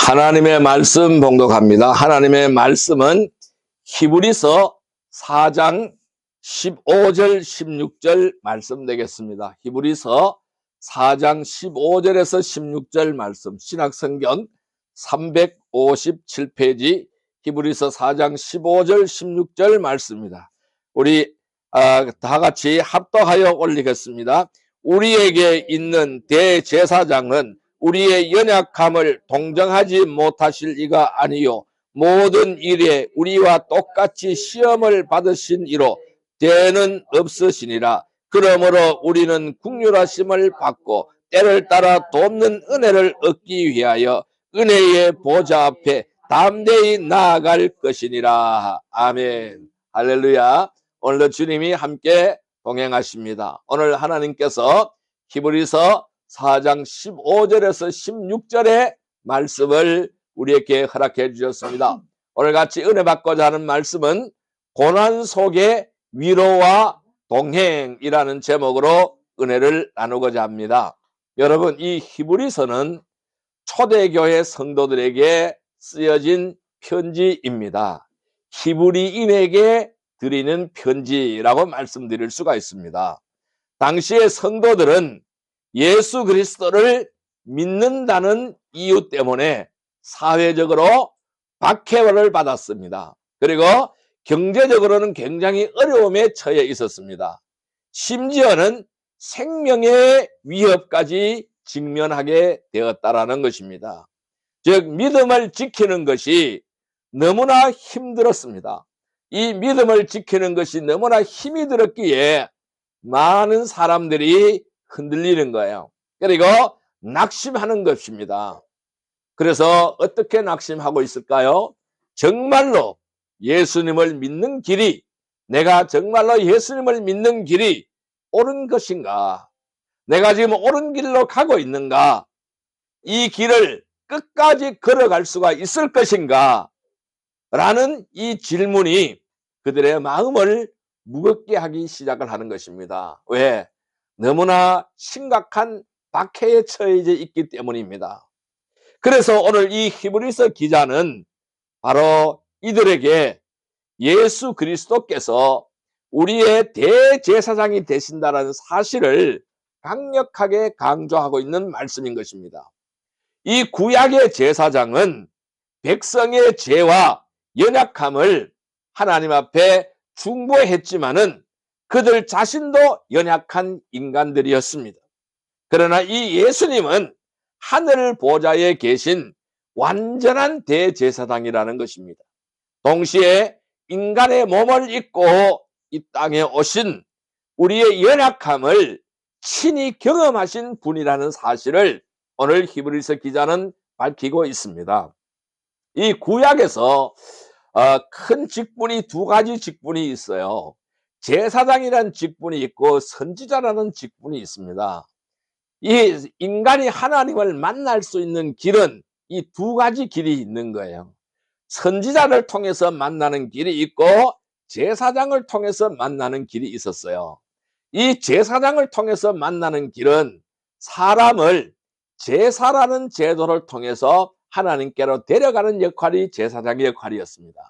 하나님의 말씀 봉독합니다. 하나님의 말씀은 히브리서 4장 15절 16절 말씀 되겠습니다. 히브리서 4장 15절에서 16절 말씀, 신약성경 357페이지 히브리서 4장 15절 16절 말씀입니다. 우리 다 같이 합독하여 올리겠습니다. 우리에게 있는 대제사장은 우리의 연약함을 동정하지 못하실 이가 아니요 모든 일에 우리와 똑같이 시험을 받으신 이로 죄는 없으시니라. 그러므로 우리는 긍휼하심을 받고 때를 따라 돕는 은혜를 얻기 위하여 은혜의 보좌 앞에 담대히 나아갈 것이니라. 아멘. 할렐루야. 오늘도 주님이 함께 동행하십니다. 오늘 하나님께서 히브리서 4장 15절에서 16절의 말씀을 우리에게 허락해 주셨습니다. 오늘 같이 은혜 받고자 하는 말씀은 고난 속의 위로와 동행이라는 제목으로 은혜를 나누고자 합니다. 여러분, 이 히브리서는 초대교회 성도들에게 쓰여진 편지입니다. 히브리인에게 드리는 편지라고 말씀드릴 수가 있습니다. 당시의 성도들은 예수 그리스도를 믿는다는 이유 때문에 사회적으로 박해를 받았습니다. 그리고 경제적으로는 굉장히 어려움에 처해 있었습니다. 심지어는 생명의 위협까지 직면하게 되었다라는 것입니다. 즉, 믿음을 지키는 것이 너무나 힘들었습니다. 이 믿음을 지키는 것이 너무나 힘이 들었기에 많은 사람들이 흔들리는 거예요. 그리고 낙심하는 것입니다. 그래서 어떻게 낙심하고 있을까요? 정말로 예수님을 믿는 길이, 내가 정말로 예수님을 믿는 길이 옳은 것인가? 내가 지금 옳은 길로 가고 있는가? 이 길을 끝까지 걸어갈 수가 있을 것인가? 라는 이 질문이 그들의 마음을 무겁게 하기 시작을 하는 것입니다. 왜? 너무나 심각한 박해에 처해져 있기 때문입니다. 그래서 오늘 이 히브리서 기자는 바로 이들에게 예수 그리스도께서 우리의 대제사장이 되신다는 사실을 강력하게 강조하고 있는 말씀인 것입니다. 이 구약의 제사장은 백성의 죄와 연약함을 하나님 앞에 중보했지만은 그들 자신도 연약한 인간들이었습니다. 그러나 이 예수님은 하늘 보좌에 계신 완전한 대제사장이라는 것입니다. 동시에 인간의 몸을 입고 이 땅에 오신 우리의 연약함을 친히 경험하신 분이라는 사실을 오늘 히브리서 기자는 밝히고 있습니다. 이 구약에서 큰 직분이 두 가지 직분이 있어요. 제사장이라는 직분이 있고 선지자라는 직분이 있습니다. 이 인간이 하나님을 만날 수 있는 길은 이 두 가지 길이 있는 거예요. 선지자를 통해서 만나는 길이 있고 제사장을 통해서 만나는 길이 있었어요. 이 제사장을 통해서 만나는 길은 사람을 제사라는 제도를 통해서 하나님께로 데려가는 역할이 제사장의 역할이었습니다.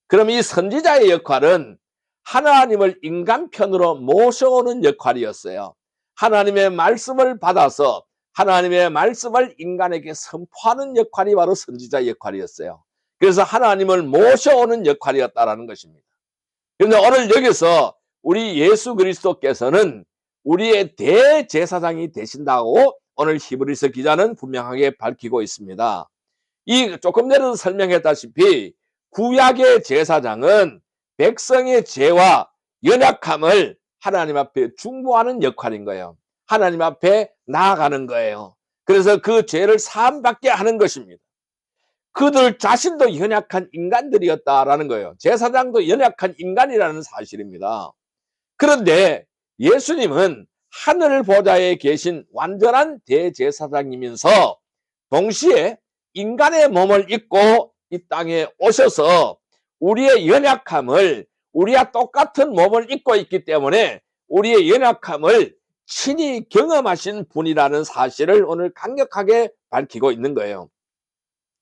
그럼 이 선지자의 역할은 하나님을 인간 편으로 모셔오는 역할이었어요. 하나님의 말씀을 받아서 하나님의 말씀을 인간에게 선포하는 역할이 바로 선지자의 역할이었어요. 그래서 하나님을 모셔오는 역할이었다는 것입니다. 그런데 오늘 여기서 우리 예수 그리스도께서는 우리의 대제사장이 되신다고 오늘 히브리서 기자는 분명하게 밝히고 있습니다. 이 조금 전에도 설명했다시피 구약의 제사장은 백성의 죄와 연약함을 하나님 앞에 중보하는 역할인 거예요. 하나님 앞에 나아가는 거예요. 그래서 그 죄를 사함받게 하는 것입니다. 그들 자신도 연약한 인간들이었다라는 거예요. 제사장도 연약한 인간이라는 사실입니다. 그런데 예수님은 하늘 보좌에 계신 완전한 대제사장이면서 동시에 인간의 몸을 입고 이 땅에 오셔서 우리의 연약함을, 우리와 똑같은 몸을 입고 있기 때문에 우리의 연약함을 친히 경험하신 분이라는 사실을 오늘 강력하게 밝히고 있는 거예요.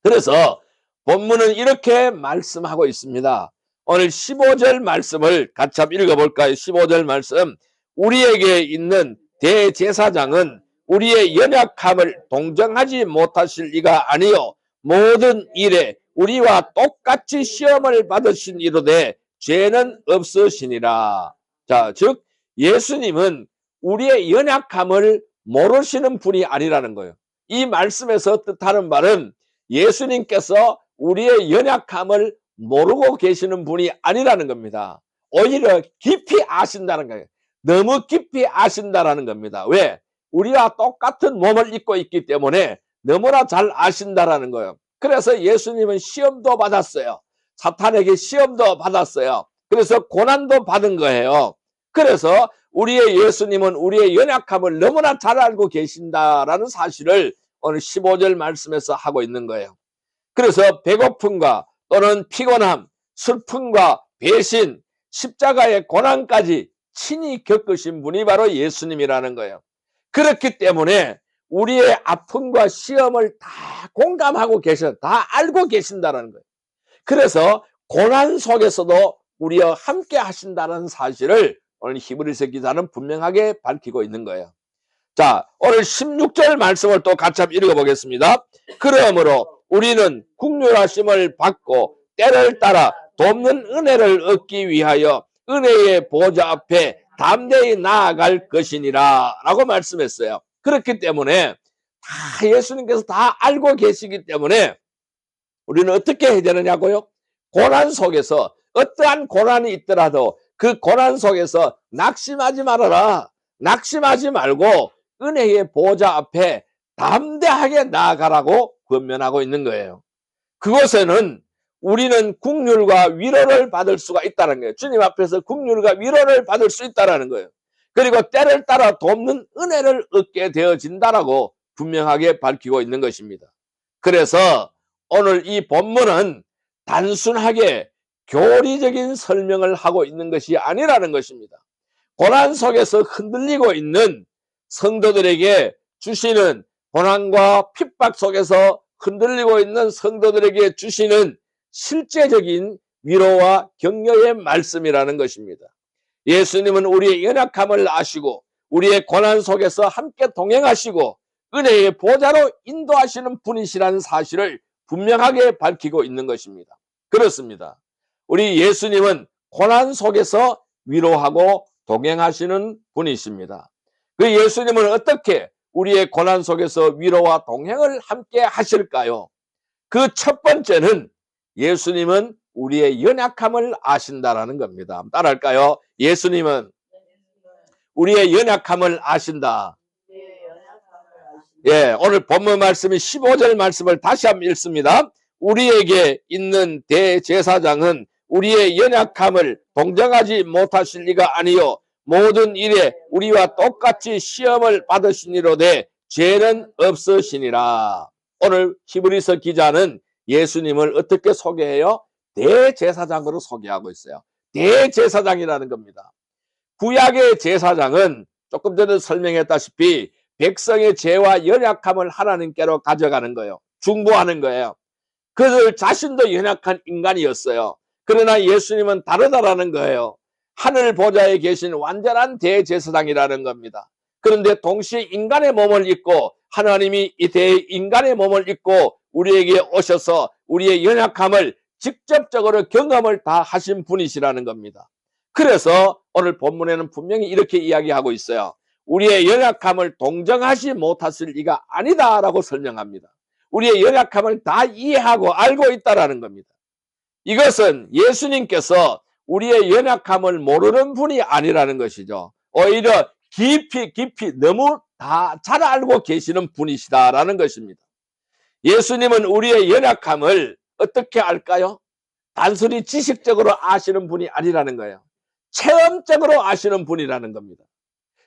그래서 본문은 이렇게 말씀하고 있습니다. 오늘 15절 말씀을 같이 한번 읽어볼까요? 15절 말씀. 우리에게 있는 대제사장은 우리의 연약함을 동정하지 못하실 이가 아니요 모든 일에 우리와 똑같이 시험을 받으신 이로되 죄는 없으시니라. 자, 즉 예수님은 우리의 연약함을 모르시는 분이 아니라는 거예요. 이 말씀에서 뜻하는 말은 예수님께서 우리의 연약함을 모르고 계시는 분이 아니라는 겁니다. 오히려 깊이 아신다는 거예요. 너무 깊이 아신다라는 겁니다. 왜? 우리와 똑같은 몸을 입고 있기 때문에 너무나 잘 아신다라는 거예요. 그래서 예수님은 시험도 받았어요. 사탄에게 시험도 받았어요. 그래서 고난도 받은 거예요. 그래서 우리의 예수님은 우리의 연약함을 너무나 잘 알고 계신다라는 사실을 오늘 15절 말씀에서 하고 있는 거예요. 그래서 배고픔과 또는 피곤함, 슬픔과 배신, 십자가의 고난까지 친히 겪으신 분이 바로 예수님이라는 거예요. 그렇기 때문에 우리의 아픔과 시험을 다 공감하고 다 알고 계신다는 거예요. 그래서 고난 속에서도 우리와 함께 하신다는 사실을 오늘 히브리서 기자는 분명하게 밝히고 있는 거예요. 자, 오늘 16절 말씀을 또 같이 한번 읽어보겠습니다. 그러므로 우리는 긍휼하심을 받고 때를 따라 돕는 은혜를 얻기 위하여 은혜의 보좌 앞에 담대히 나아갈 것이니라 라고 말씀했어요. 그렇기 때문에 다 예수님께서 다 알고 계시기 때문에 우리는 어떻게 해야 되느냐고요? 고난 속에서 어떠한 고난이 있더라도 그 고난 속에서 낙심하지 말아라. 낙심하지 말고 은혜의 보좌 앞에 담대하게 나아가라고 권면하고 있는 거예요. 그곳에는 우리는 긍휼과 위로를 받을 수가 있다는 거예요. 주님 앞에서 긍휼과 위로를 받을 수 있다는 거예요. 그리고 때를 따라 돕는 은혜를 얻게 되어진다라고 분명하게 밝히고 있는 것입니다. 그래서 오늘 이 본문은 단순하게 교리적인 설명을 하고 있는 것이 아니라는 것입니다. 고난 속에서 흔들리고 있는 성도들에게 주시는 고난과 핍박 속에서 흔들리고 있는 성도들에게 주시는 실제적인 위로와 격려의 말씀이라는 것입니다. 예수님은 우리의 연약함을 아시고 우리의 고난 속에서 함께 동행하시고 은혜의 보좌로 인도하시는 분이시라는 사실을 분명하게 밝히고 있는 것입니다. 그렇습니다. 우리 예수님은 고난 속에서 위로하고 동행하시는 분이십니다. 그 예수님은 어떻게 우리의 고난 속에서 위로와 동행을 함께 하실까요? 그 첫 번째는 예수님은 우리의 연약함을 아신다라는 겁니다. 따라할까요? 예수님은 우리의 연약함을 아신다. 예, 오늘 본문 말씀이 15절 말씀을 다시 한번 읽습니다. 우리에게 있는 대제사장은 우리의 연약함을 동정하지 못하실 리가 아니요 모든 일에 우리와 똑같이 시험을 받으시니로되 죄는 없으시니라. 오늘 히브리서 기자는 예수님을 어떻게 소개해요? 대제사장으로 소개하고 있어요. 대제사장이라는 겁니다. 구약의 제사장은 조금 전에 설명했다시피 백성의 죄와 연약함을 하나님께로 가져가는 거예요. 중보하는 거예요. 그들 자신도 연약한 인간이었어요. 그러나 예수님은 다르다라는 거예요. 하늘 보좌에 계신 완전한 대제사장이라는 겁니다. 그런데 동시에 인간의 몸을 입고 하나님이 이 대인간의 몸을 입고 우리에게 오셔서 우리의 연약함을 직접적으로 경험을 다 하신 분이시라는 겁니다. 그래서 오늘 본문에는 분명히 이렇게 이야기하고 있어요. 우리의 연약함을 동정하지 못하실 리가 아니다라고 설명합니다. 우리의 연약함을 다 이해하고 알고 있다라는 겁니다. 이것은 예수님께서 우리의 연약함을 모르는 분이 아니라는 것이죠. 오히려 깊이 너무 다 잘 알고 계시는 분이시다라는 것입니다. 예수님은 우리의 연약함을 어떻게 알까요? 단순히 지식적으로 아시는 분이 아니라는 거예요. 체험적으로 아시는 분이라는 겁니다.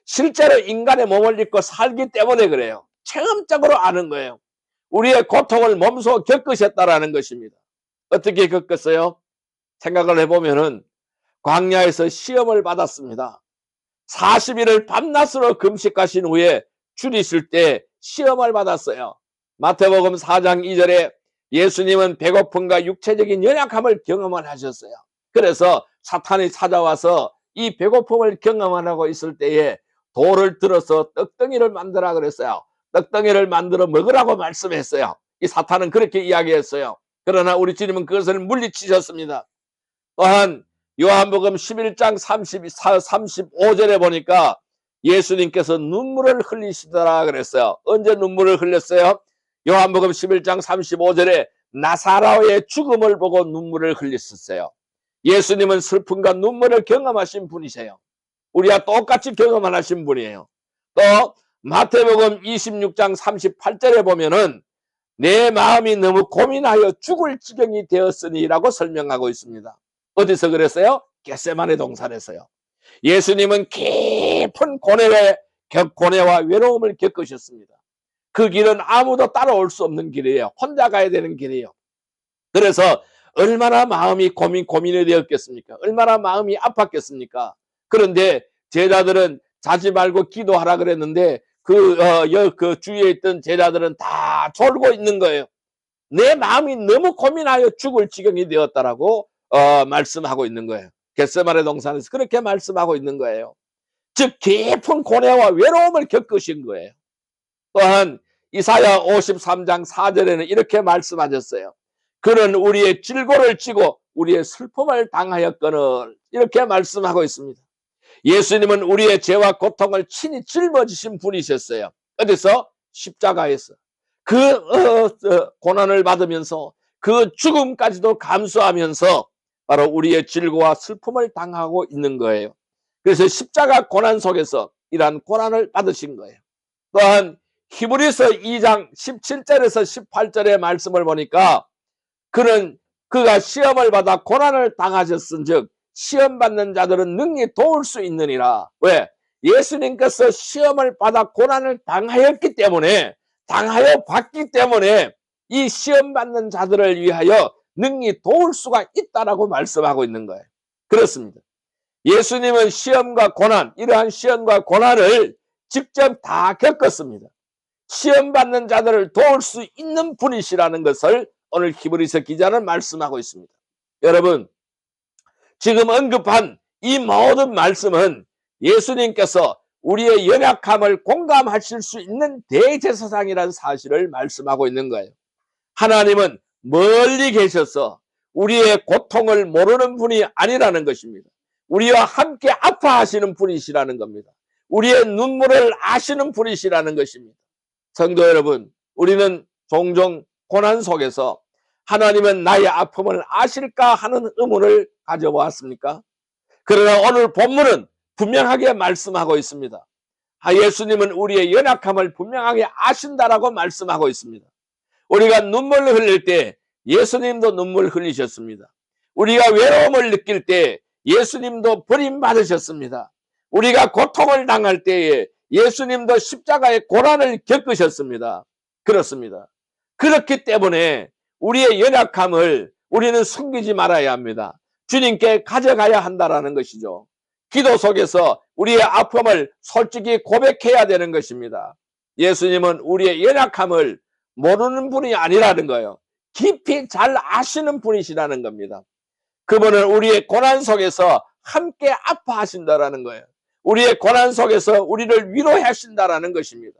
실제로 인간의 몸을 입고 살기 때문에 그래요. 체험적으로 아는 거예요. 우리의 고통을 몸소 겪으셨다라는 것입니다. 어떻게 겪었어요? 생각을 해보면은 광야에서 시험을 받았습니다. 40일을 밤낮으로 금식하신 후에 줄이실 때 시험을 받았어요. 마태복음 4장 2절에 예수님은 배고픔과 육체적인 연약함을 경험을 하셨어요. 그래서 사탄이 찾아와서 이 배고픔을 경험하고 있을 때에 돌을 들어서 떡덩이를 만들라 그랬어요. 떡덩이를 만들어 먹으라고 말씀했어요. 이 사탄은 그렇게 이야기했어요. 그러나 우리 주님은 그것을 물리치셨습니다. 또한 요한복음 11장 35절에 보니까 예수님께서 눈물을 흘리시더라 그랬어요. 언제 눈물을 흘렸어요? 요한복음 11장 35절에 나사로의 죽음을 보고 눈물을 흘렸었어요. 예수님은 슬픔과 눈물을 경험하신 분이세요. 우리와 똑같이 경험하신 분이에요. 또 마태복음 26장 38절에 보면은 내 마음이 너무 고민하여 죽을 지경이 되었으니라고 설명하고 있습니다. 어디서 그랬어요? 겟세마네 동산에서요. 예수님은 깊은 고뇌와 외로움을 겪으셨습니다. 그 길은 아무도 따라올 수 없는 길이에요. 혼자 가야 되는 길이에요. 그래서 얼마나 마음이 고민이 되었겠습니까? 얼마나 마음이 아팠겠습니까? 그런데 제자들은 자지 말고 기도하라 그랬는데 그 주위에 있던 제자들은 다 졸고 있는 거예요. 내 마음이 너무 고민하여 죽을 지경이 되었다라고 말씀하고 있는 거예요. 겟세마네 동산에서 그렇게 말씀하고 있는 거예요. 즉 깊은 고뇌와 외로움을 겪으신 거예요. 또한 이사야 53장 4절에는 이렇게 말씀하셨어요. 그는 우리의 질고를 지고 우리의 슬픔을 당하였거늘, 이렇게 말씀하고 있습니다. 예수님은 우리의 죄와 고통을 친히 짊어지신 분이셨어요. 어디서? 십자가에서. 그 고난을 받으면서 그 죽음까지도 감수하면서 바로 우리의 질고와 슬픔을 당하고 있는 거예요. 그래서 십자가 고난 속에서 이러한 고난을 받으신 거예요. 또한 히브리서 2장 17절에서 18절의 말씀을 보니까 그가 시험을 받아 고난을 당하셨은즉 시험 받는 자들은 능히 도울 수 있느니라. 왜? 예수님께서 시험을 받아 고난을 당하였기 때문에, 당하여 봤기 때문에 이 시험 받는 자들을 위하여 능히 도울 수가 있다라고 말씀하고 있는 거예요. 그렇습니다. 예수님은 시험과 고난, 이러한 시험과 고난을 직접 다 겪었습니다. 시험 받는 자들을 도울 수 있는 분이시라는 것을 오늘 히브리서 기자는 말씀하고 있습니다. 여러분, 지금 언급한 이 모든 말씀은 예수님께서 우리의 연약함을 공감하실 수 있는 대제사장이라는 사실을 말씀하고 있는 거예요. 하나님은 멀리 계셔서 우리의 고통을 모르는 분이 아니라는 것입니다. 우리와 함께 아파하시는 분이시라는 겁니다. 우리의 눈물을 아시는 분이시라는 것입니다. 성도 여러분, 우리는 종종 고난 속에서 하나님은 나의 아픔을 아실까 하는 의문을 가져보았습니까? 그러나 오늘 본문은 분명하게 말씀하고 있습니다. 예수님은 우리의 연약함을 분명하게 아신다라고 말씀하고 있습니다. 우리가 눈물을 흘릴 때 예수님도 눈물 흘리셨습니다. 우리가 외로움을 느낄 때 예수님도 버림받으셨습니다. 우리가 고통을 당할 때에 예수님도 십자가의 고난을 겪으셨습니다. 그렇습니다. 그렇기 때문에 우리의 연약함을 우리는 숨기지 말아야 합니다. 주님께 가져가야 한다라는 것이죠. 기도 속에서 우리의 아픔을 솔직히 고백해야 되는 것입니다. 예수님은 우리의 연약함을 모르는 분이 아니라는 거예요. 깊이 잘 아시는 분이시라는 겁니다. 그분은 우리의 고난 속에서 함께 아파하신다라는 거예요. 우리의 고난 속에서 우리를 위로하신다라는 것입니다.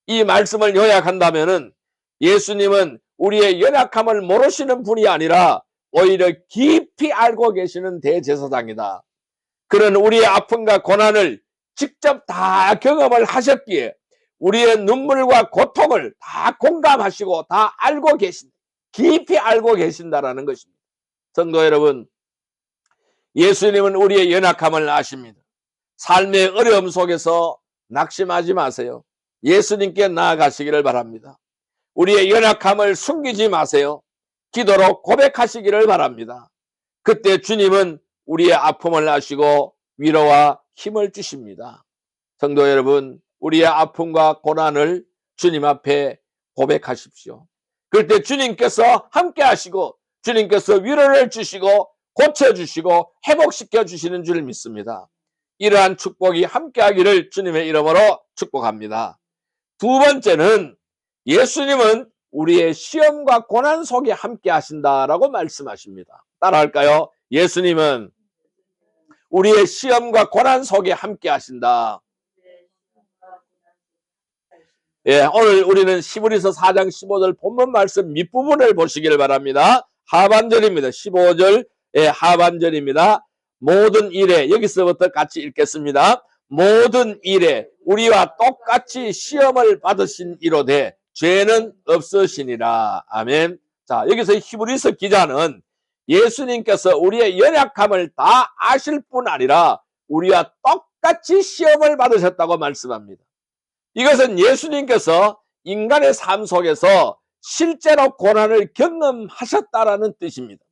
이 말씀을 요약한다면은 예수님은 우리의 연약함을 모르시는 분이 아니라 오히려 깊이 알고 계시는 대제사장이다. 그는 우리의 아픔과 고난을 직접 다 경험을 하셨기에 우리의 눈물과 고통을 다 공감하시고 다 알고 계신다. 깊이 알고 계신다라는 것입니다. 성도 여러분, 예수님은 우리의 연약함을 아십니다. 삶의 어려움 속에서 낙심하지 마세요. 예수님께 나아가시기를 바랍니다. 우리의 연약함을 숨기지 마세요. 기도로 고백하시기를 바랍니다. 그때 주님은 우리의 아픔을 아시고 위로와 힘을 주십니다. 성도 여러분, 우리의 아픔과 고난을 주님 앞에 고백하십시오. 그럴 때 주님께서 함께 하시고 주님께서 위로를 주시고 고쳐주시고 회복시켜 주시는 줄 믿습니다. 이러한 축복이 함께 하기를 주님의 이름으로 축복합니다. 두 번째는 예수님은 우리의 시험과 고난 속에 함께 하신다라고 말씀하십니다. 따라할까요? 예수님은 우리의 시험과 고난 속에 함께 하신다. 예, 오늘 우리는 히브리서 4장 15절 본문 말씀 밑부분을 보시길 바랍니다. 하반절입니다. 15절 하반절입니다. 모든 일에, 여기서부터 같이 읽겠습니다. 모든 일에 우리와 똑같이 시험을 받으신 이로되 죄는 없으시니라. 아멘. 자, 여기서 히브리서 기자는 예수님께서 우리의 연약함을 다 아실 뿐 아니라 우리와 똑같이 시험을 받으셨다고 말씀합니다. 이것은 예수님께서 인간의 삶 속에서 실제로 고난을 경험하셨다라는 뜻입니다.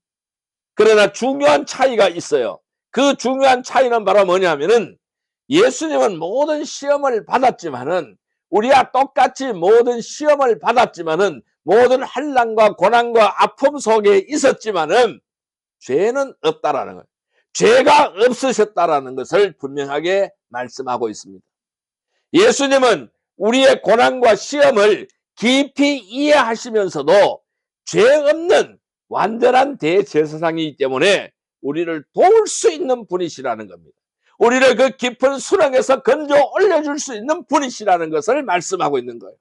그러나 중요한 차이가 있어요. 그 중요한 차이는 바로 뭐냐면은 예수님은 모든 시험을 받았지만은 우리와 똑같이 모든 시험을 받았지만은 모든 환난과 고난과 아픔 속에 있었지만은 죄는 없다라는 거예요. 죄가 없으셨다라는 것을 분명하게 말씀하고 있습니다. 예수님은 우리의 고난과 시험을 깊이 이해하시면서도 죄 없는 완전한 대제사장이기 때문에 우리를 도울 수 있는 분이시라는 겁니다. 우리를 그 깊은 수렁에서 건져 올려줄 수 있는 분이시라는 것을 말씀하고 있는 거예요.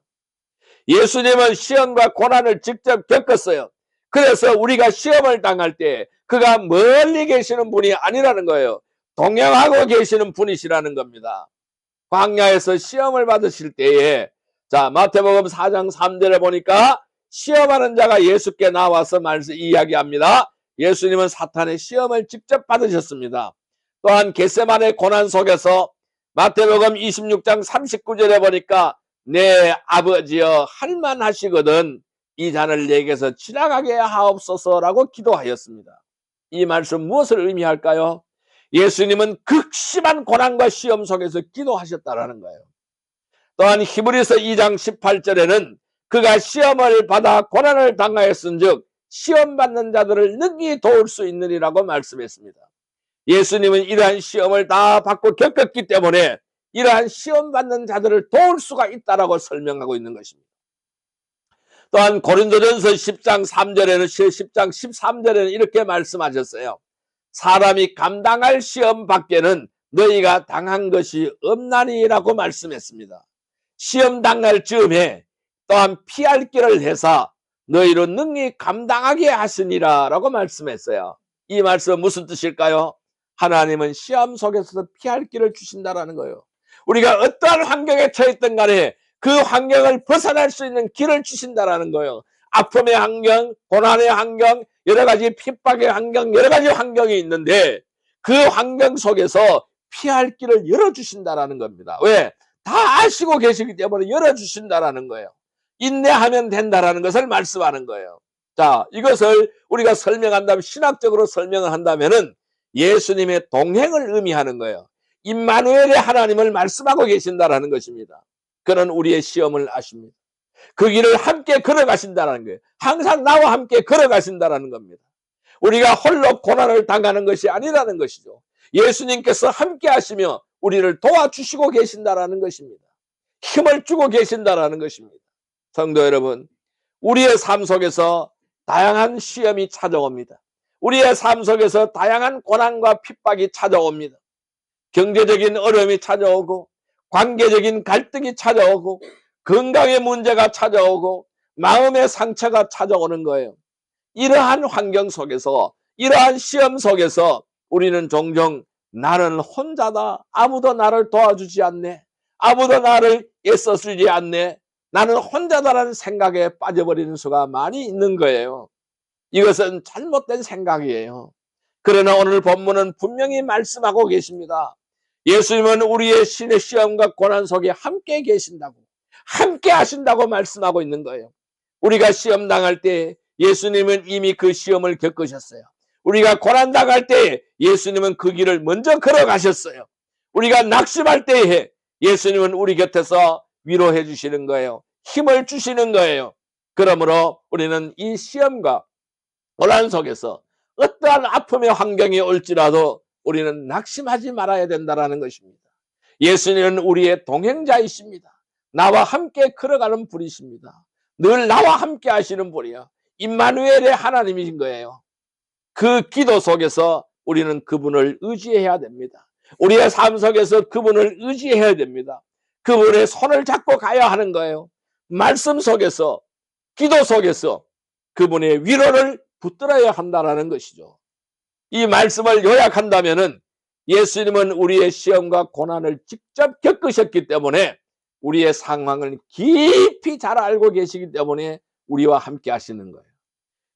예수님은 시험과 고난을 직접 겪었어요. 그래서 우리가 시험을 당할 때 그가 멀리 계시는 분이 아니라는 거예요. 동행하고 계시는 분이시라는 겁니다. 광야에서 시험을 받으실 때에, 자, 마태복음 4장 3절에 보니까 시험하는 자가 예수께 나와서 이야기합니다. 예수님은 사탄의 시험을 직접 받으셨습니다. 또한 겟세마네 고난 속에서 마태복음 26장 39절에 보니까 내 아버지여 할만하시거든 이 잔을 내게서 지나가게 하옵소서라고 기도하였습니다. 이 말씀 무엇을 의미할까요? 예수님은 극심한 고난과 시험 속에서 기도하셨다라는 거예요. 또한 히브리서 2장 18절에는 그가 시험을 받아 고난을 당하였은즉 시험 받는 자들을 능히 도울 수 있느니라고 말씀했습니다. 예수님은 이러한 시험을 다 받고 겪었기 때문에 이러한 시험 받는 자들을 도울 수가 있다라고 설명하고 있는 것입니다. 또한 고린도전서 10장 3절에는 10장 13절에는 이렇게 말씀하셨어요. 사람이 감당할 시험 밖에는 너희가 당한 것이 없나니라고 말씀했습니다. 시험 당할 즈음에 또한 피할 길을 해서 너희로 능히 감당하게 하시니라 라고 말씀했어요. 이 말씀 무슨 뜻일까요? 하나님은 시험 속에서 피할 길을 주신다라는 거예요. 우리가 어떠한 환경에 처했든 간에 그 환경을 벗어날 수 있는 길을 주신다라는 거예요. 아픔의 환경, 고난의 환경, 여러 가지 핍박의 환경, 여러 가지 환경이 있는데 그 환경 속에서 피할 길을 열어주신다라는 겁니다. 왜? 다 아시고 계시기 때문에 열어주신다라는 거예요. 인내하면 된다라는 것을 말씀하는 거예요. 자, 이것을 우리가 설명한다면, 신학적으로 설명을 한다면은 예수님의 동행을 의미하는 거예요. 임마누엘의 하나님을 말씀하고 계신다라는 것입니다. 그는 우리의 시험을 아십니다. 그 길을 함께 걸어가신다는 거예요. 항상 나와 함께 걸어가신다는 겁니다. 우리가 홀로 고난을 당하는 것이 아니라는 것이죠. 예수님께서 함께 하시며 우리를 도와주시고 계신다는 것입니다. 힘을 주고 계신다는 것입니다. 성도 여러분, 우리의 삶 속에서 다양한 시험이 찾아옵니다. 우리의 삶 속에서 다양한 고난과 핍박이 찾아옵니다. 경제적인 어려움이 찾아오고, 관계적인 갈등이 찾아오고, 건강의 문제가 찾아오고, 마음의 상처가 찾아오는 거예요. 이러한 환경 속에서, 이러한 시험 속에서 우리는 종종 나는 혼자다, 아무도 나를 도와주지 않네, 아무도 나를 애써주지 않네, 나는 혼자다라는 생각에 빠져버리는 수가 많이 있는 거예요. 이것은 잘못된 생각이에요. 그러나 오늘 본문은 분명히 말씀하고 계십니다. 예수님은 우리의 신의 시험과 고난 속에 함께 계신다고, 함께 하신다고 말씀하고 있는 거예요. 우리가 시험 당할 때 예수님은 이미 그 시험을 겪으셨어요. 우리가 고난 당할 때 예수님은 그 길을 먼저 걸어가셨어요. 우리가 낙심할 때에 예수님은 우리 곁에서 위로해 주시는 거예요. 힘을 주시는 거예요. 그러므로 우리는 이 시험과 고난 속에서 어떠한 아픔의 환경이 올지라도 우리는 낙심하지 말아야 된다는 것입니다. 예수님은 우리의 동행자이십니다. 나와 함께 걸어가는 분이십니다. 늘 나와 함께 하시는 분이야. 임마누엘의 하나님이신 거예요. 그 기도 속에서 우리는 그분을 의지해야 됩니다. 우리의 삶 속에서 그분을 의지해야 됩니다. 그분의 손을 잡고 가야 하는 거예요. 말씀 속에서, 기도 속에서 그분의 위로를 붙들어야 한다는 것이죠. 이 말씀을 요약한다면은 예수님은 우리의 시험과 고난을 직접 겪으셨기 때문에 우리의 상황을 깊이 잘 알고 계시기 때문에 우리와 함께 하시는 거예요.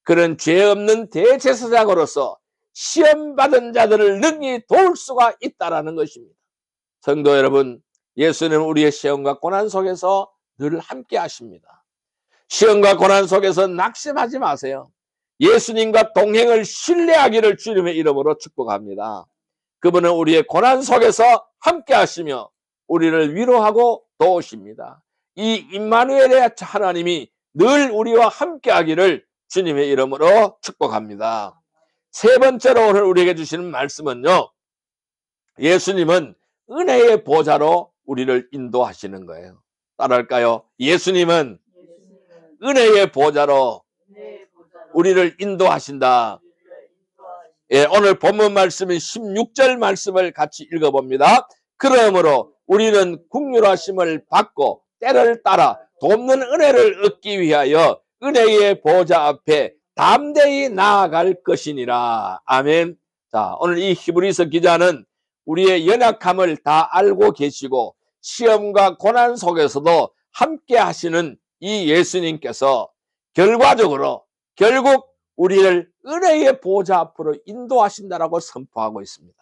그런 죄 없는 대제사장으로서 시험받은 자들을 능히 도울 수가 있다는 것입니다. 성도 여러분, 예수님은 우리의 시험과 고난 속에서 늘 함께 하십니다. 시험과 고난 속에서 낙심하지 마세요. 예수님과 동행을 신뢰하기를 주님의 이름으로 축복합니다. 그분은 우리의 고난 속에서 함께 하시며 우리를 위로하고 도우십니다. 이 임마누엘의 하나님이 늘 우리와 함께 하기를 주님의 이름으로 축복합니다. 세 번째로 오늘 우리에게 주시는 말씀은요, 예수님은 은혜의 보좌로 우리를 인도하시는 거예요. 따라할까요? 예수님은 은혜의 보좌로 우리를 인도하신다. 예, 오늘 본문 말씀인 16절 말씀을 같이 읽어봅니다. 그러므로 우리는 긍휼하심을 받고 때를 따라 돕는 은혜를 얻기 위하여 은혜의 보좌 앞에 담대히 나아갈 것이니라. 아멘. 자, 오늘 이 히브리서 기자는 우리의 연약함을 다 알고 계시고 시험과 고난 속에서도 함께 하시는 이 예수님께서 결과적으로 결국 우리를 은혜의 보좌 앞으로 인도하신다라고 선포하고 있습니다.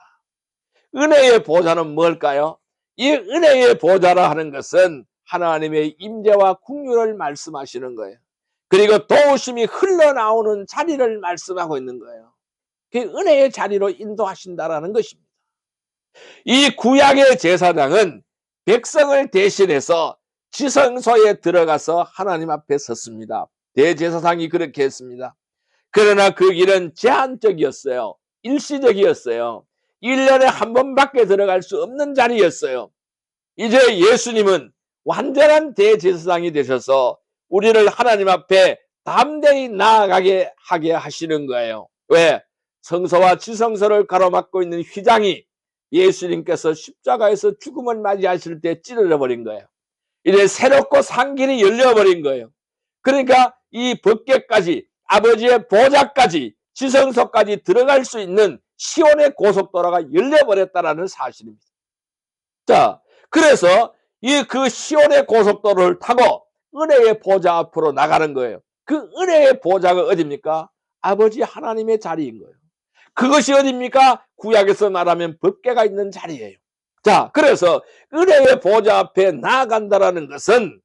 은혜의 보좌는 뭘까요? 이 은혜의 보좌라 하는 것은 하나님의 임재와 긍휼을 말씀하시는 거예요. 그리고 도우심이 흘러나오는 자리를 말씀하고 있는 거예요. 그 은혜의 자리로 인도하신다라는 것입니다. 이 구약의 제사장은 백성을 대신해서 지성소에 들어가서 하나님 앞에 섰습니다. 대제사장이 그렇게 했습니다. 그러나 그 길은 제한적이었어요. 일시적이었어요. 1년에 한 번밖에 들어갈 수 없는 자리였어요. 이제 예수님은 완전한 대제사장이 되셔서 우리를 하나님 앞에 담대히 나아가게 하게 하시는 거예요. 왜? 성소와 지성소를 가로막고 있는 휘장이 예수님께서 십자가에서 죽음을 맞이하실 때 찢어져 버린 거예요. 이제 새롭고 산 길이 열려버린 거예요. 그러니까 이 법궤까지, 아버지의 보좌까지, 지성소까지 들어갈 수 있는 시온의 고속도로가 열려버렸다는 사실입니다. 자, 그래서 그 시온의 고속도로를 타고 은혜의 보좌 앞으로 나가는 거예요. 그 은혜의 보좌가 어디입니까? 아버지 하나님의 자리인 거예요. 그것이 어디입니까? 구약에서 말하면 법궤가 있는 자리예요. 자, 그래서 은혜의 보좌 앞에 나아간다라는 것은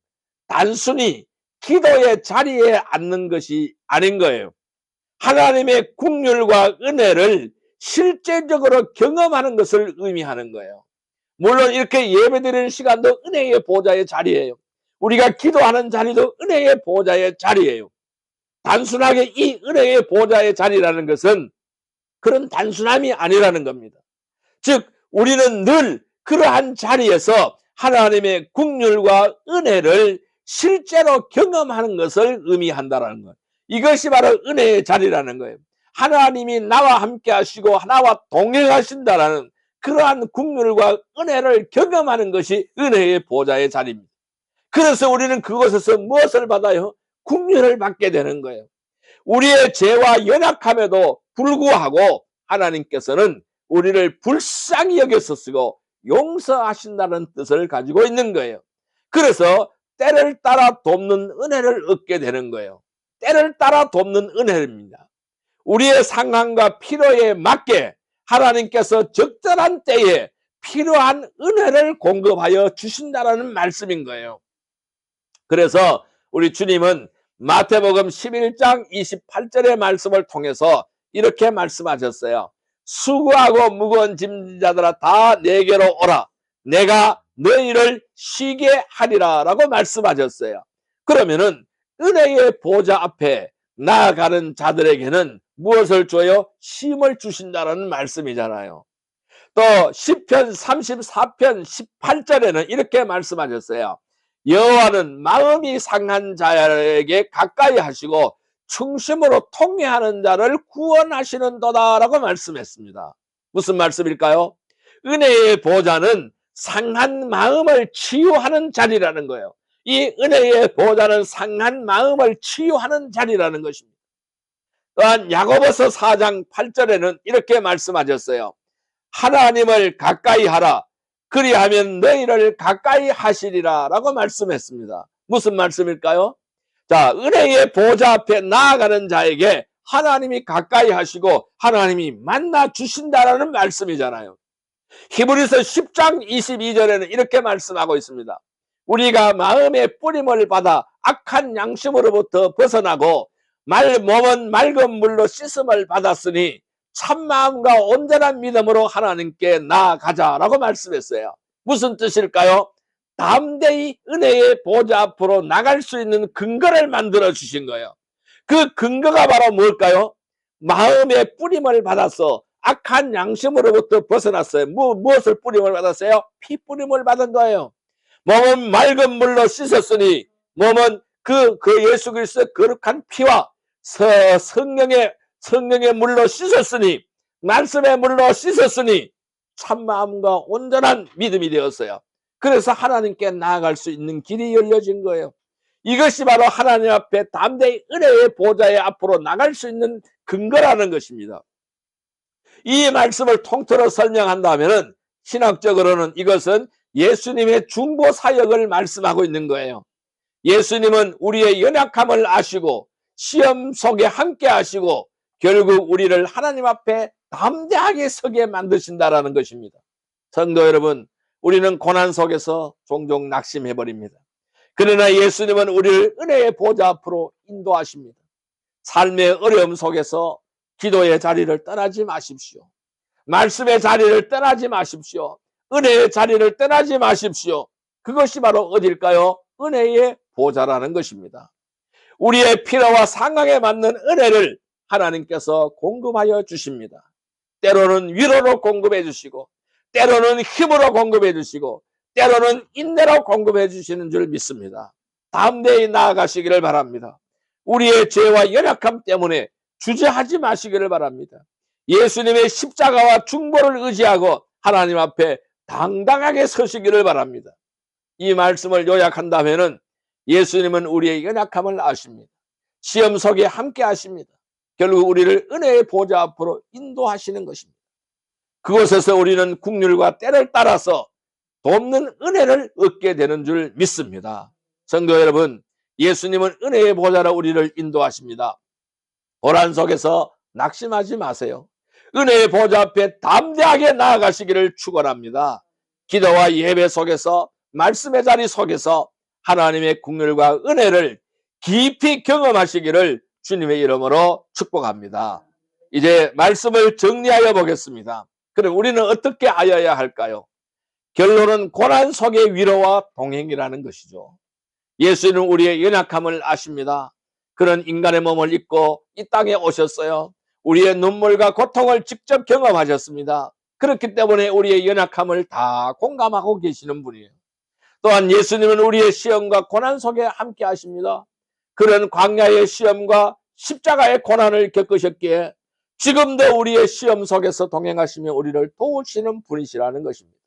단순히 기도의 자리에 앉는 것이 아닌 거예요. 하나님의 긍휼과 은혜를 실제적으로 경험하는 것을 의미하는 거예요. 물론 이렇게 예배드리는 시간도 은혜의 보좌의 자리예요. 우리가 기도하는 자리도 은혜의 보좌의 자리예요. 단순하게 이 은혜의 보좌의 자리라는 것은 그런 단순함이 아니라는 겁니다. 즉 우리는 늘 그러한 자리에서 하나님의 긍휼과 은혜를 실제로 경험하는 것을 의미한다는 거예요. 이것이 바로 은혜의 자리라는 거예요. 하나님이 나와 함께 하시고 나와 동행하신다라는 그러한 긍휼과 은혜를 경험하는 것이 은혜의 보좌의 자리입니다. 그래서 우리는 그곳에서 무엇을 받아요? 긍휼을 받게 되는 거예요. 우리의 죄와 연약함에도 불구하고 하나님께서는 우리를 불쌍히 여겨서 쓰고 용서하신다는 뜻을 가지고 있는 거예요. 그래서 때를 따라 돕는 은혜를 얻게 되는 거예요. 때를 따라 돕는 은혜입니다. 우리의 상황과 필요에 맞게 하나님께서 적절한 때에 필요한 은혜를 공급하여 주신다는 말씀인 거예요. 그래서 우리 주님은 마태복음 11장 28절의 말씀을 통해서 이렇게 말씀하셨어요. 수고하고 무거운 짐진 자들아 다 내게로 오라. 내가 너희를 쉬게 하리라 라고 말씀하셨어요. 그러면은 은혜의 보좌 앞에 나아가는 자들에게는 무엇을 줘요? 쉼을 주신다는 말씀이잖아요. 또 시편 34편 18절에는 이렇게 말씀하셨어요. 여호와는 마음이 상한 자에게 가까이 하시고 충심으로 통회하는 자를 구원하시는도다라고 말씀했습니다. 무슨 말씀일까요? 은혜의 보좌는 상한 마음을 치유하는 자리라는 거예요. 이 은혜의 보좌는 상한 마음을 치유하는 자리라는 것입니다. 또한 야고보서 4장 8절에는 이렇게 말씀하셨어요. 하나님을 가까이 하라. 그리하면 너희를 가까이 하시리라 라고 말씀했습니다. 무슨 말씀일까요? 자, 은혜의 보좌 앞에 나아가는 자에게 하나님이 가까이 하시고 하나님이 만나 주신다라는 말씀이잖아요. 히브리서 10장 22절에는 이렇게 말씀하고 있습니다. 우리가 마음의 뿌림을 받아 악한 양심으로부터 벗어나고 몸은 맑은 물로 씻음을 받았으니 참마음과 온전한 믿음으로 하나님께 나아가자라고 말씀했어요. 무슨 뜻일까요? 담대히 은혜의 보좌 앞으로 나갈 수 있는 근거를 만들어 주신 거예요. 그 근거가 바로 뭘까요? 마음의 뿌림을 받아서 악한 양심으로부터 벗어났어요. 무엇을 뿌림을 받았어요? 피 뿌림을 받은 거예요. 몸은 맑은 물로 씻었으니 몸은 그 예수 그리스도의 거룩한 피와 성령의 물로 씻었으니, 말씀의 물로 씻었으니 참마음과 온전한 믿음이 되었어요. 그래서 하나님께 나아갈 수 있는 길이 열려진 거예요. 이것이 바로 하나님 앞에 담대히 은혜의 보좌에 앞으로 나갈 수 있는 근거라는 것입니다. 이 말씀을 통틀어 설명한다면 신학적으로는 이것은 예수님의 중보 사역을 말씀하고 있는 거예요. 예수님은 우리의 연약함을 아시고 시험 속에 함께 하시고 결국 우리를 하나님 앞에 담대하게 서게 만드신다라는 것입니다. 성도 여러분, 우리는 고난 속에서 종종 낙심해버립니다. 그러나 예수님은 우리를 은혜의 보좌 앞으로 인도하십니다. 삶의 어려움 속에서 기도의 자리를 떠나지 마십시오. 말씀의 자리를 떠나지 마십시오. 은혜의 자리를 떠나지 마십시오. 그것이 바로 어딜까요? 은혜의 보좌라는 것입니다. 우리의 필요와 상황에 맞는 은혜를 하나님께서 공급하여 주십니다. 때로는 위로로 공급해 주시고, 때로는 힘으로 공급해 주시고, 때로는 인내로 공급해 주시는 줄 믿습니다. 담대히 나아가시기를 바랍니다. 우리의 죄와 연약함 때문에 주저하지 마시기를 바랍니다. 예수님의 십자가와 중보를 의지하고 하나님 앞에 당당하게 서시기를 바랍니다. 이 말씀을 요약한다면은 예수님은 우리의 연약함을 아십니다. 시험 속에 함께 하십니다. 결국 우리를 은혜의 보좌 앞으로 인도하시는 것입니다. 그곳에서 우리는 국률과 때를 따라서 돕는 은혜를 얻게 되는 줄 믿습니다. 성도 여러분, 예수님은 은혜의 보좌로 우리를 인도하십니다. 고난 속에서 낙심하지 마세요. 은혜의 보좌 앞에 담대하게 나아가시기를 축원합니다. 기도와 예배 속에서, 말씀의 자리 속에서 하나님의 국률과 은혜를 깊이 경험하시기를 주님의 이름으로 축복합니다. 이제 말씀을 정리하여 보겠습니다. 그럼 우리는 어떻게 하여야 할까요? 결론은 고난 속의 위로와 동행이라는 것이죠. 예수는 우리의 연약함을 아십니다. 그런 인간의 몸을 입고 이 땅에 오셨어요. 우리의 눈물과 고통을 직접 경험하셨습니다. 그렇기 때문에 우리의 연약함을 다 공감하고 계시는 분이에요. 또한 예수님은 우리의 시험과 고난 속에 함께 하십니다. 그런 광야의 시험과 십자가의 고난을 겪으셨기에 지금도 우리의 시험 속에서 동행하시며 우리를 도우시는 분이시라는 것입니다.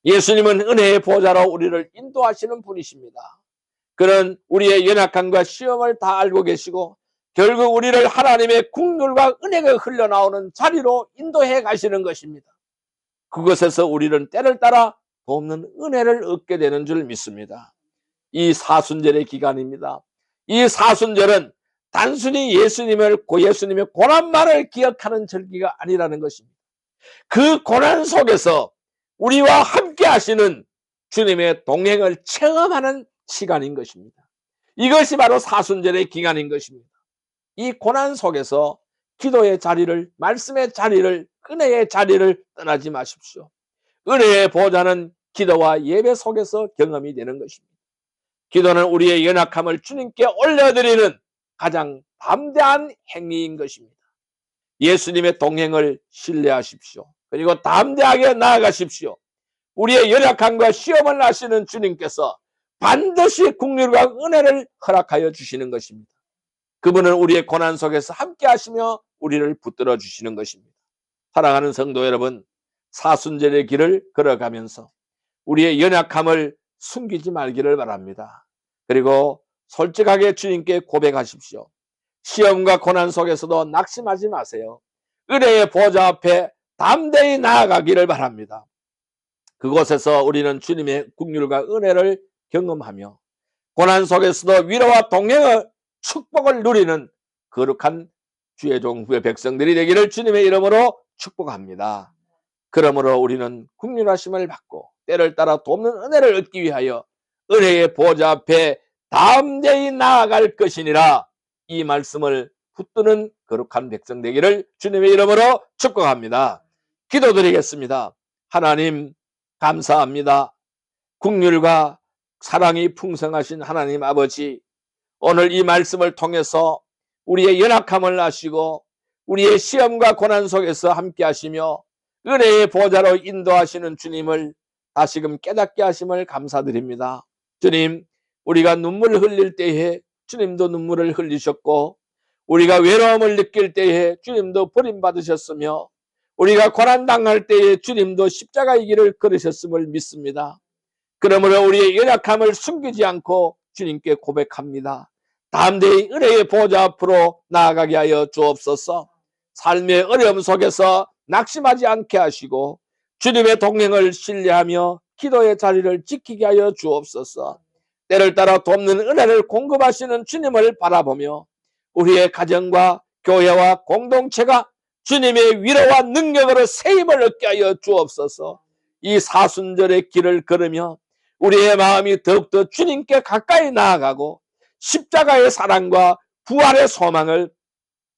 예수님은 은혜의 보좌로 우리를 인도하시는 분이십니다. 그는 우리의 연약함과 시험을 다 알고 계시고 결국 우리를 하나님의 국률과 은혜가 흘러나오는 자리로 인도해 가시는 것입니다. 그것에서 우리는 때를 따라 돕는 은혜를 얻게 되는 줄 믿습니다. 이 사순절의 기간입니다. 이 사순절은 단순히 예수님의 고난만을 기억하는 절기가 아니라는 것입니다. 그 고난 속에서 우리와 함께 하시는 주님의 동행을 체험하는 시간인 것입니다. 이것이 바로 사순절의 기간인 것입니다. 이 고난 속에서 기도의 자리를, 말씀의 자리를, 은혜의 자리를 떠나지 마십시오. 은혜의 보좌는 기도와 예배 속에서 경험이 되는 것입니다. 기도는 우리의 연약함을 주님께 올려드리는 가장 담대한 행위인 것입니다. 예수님의 동행을 신뢰하십시오. 그리고 담대하게 나아가십시오. 우리의 연약함과 시험을 아시는 주님께서 반드시 긍휼과 은혜를 허락하여 주시는 것입니다. 그분은 우리의 고난 속에서 함께 하시며 우리를 붙들어 주시는 것입니다. 사랑하는 성도 여러분, 사순절의 길을 걸어가면서 우리의 연약함을 숨기지 말기를 바랍니다. 그리고 솔직하게 주님께 고백하십시오. 시험과 고난 속에서도 낙심하지 마세요. 은혜의 보좌 앞에 담대히 나아가기를 바랍니다. 그곳에서 우리는 주님의 긍휼과 은혜를 경험하며 고난 속에서도 위로와 동행의 축복을 누리는 거룩한 주의 종의 백성들이 되기를 주님의 이름으로 축복합니다. 그러므로 우리는 긍휼하심을 받고 때를 따라 돕는 은혜를 얻기 위하여 은혜의 보좌 앞에 담대히 나아갈 것이니라. 이 말씀을 붙드는 거룩한 백성 되기를 주님의 이름으로 축복합니다. 기도드리겠습니다. 하나님 감사합니다. 긍휼과 사랑이 풍성하신 하나님 아버지, 오늘 이 말씀을 통해서 우리의 연약함을 아시고 우리의 시험과 고난 속에서 함께 하시며 은혜의 보좌로 인도하시는 주님을 다시금 깨닫게 하심을 감사드립니다. 주님, 우리가 눈물을 흘릴 때에 주님도 눈물을 흘리셨고 우리가 외로움을 느낄 때에 주님도 버림받으셨으며 우리가 고난당할 때에 주님도 십자가의 길을 걸으셨음을 믿습니다. 그러므로 우리의 연약함을 숨기지 않고 주님께 고백합니다. 담대히 은혜의 보좌 앞으로 나아가게 하여 주옵소서. 삶의 어려움 속에서 낙심하지 않게 하시고 주님의 동행을 신뢰하며 기도의 자리를 지키게 하여 주옵소서. 때를 따라 돕는 은혜를 공급하시는 주님을 바라보며 우리의 가정과 교회와 공동체가 주님의 위로와 능력으로 세임을 얻게 하여 주옵소서. 이 사순절의 길을 걸으며 우리의 마음이 더욱더 주님께 가까이 나아가고 십자가의 사랑과 부활의 소망을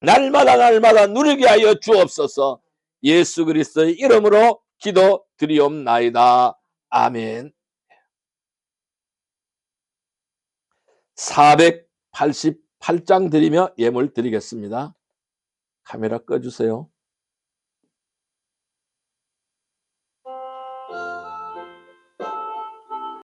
날마다 누리게 하여 주옵소서. 예수 그리스도의 이름으로 기도드리옵나이다. 아멘. 488장 드리며 예물 드리겠습니다. 카메라 꺼주세요.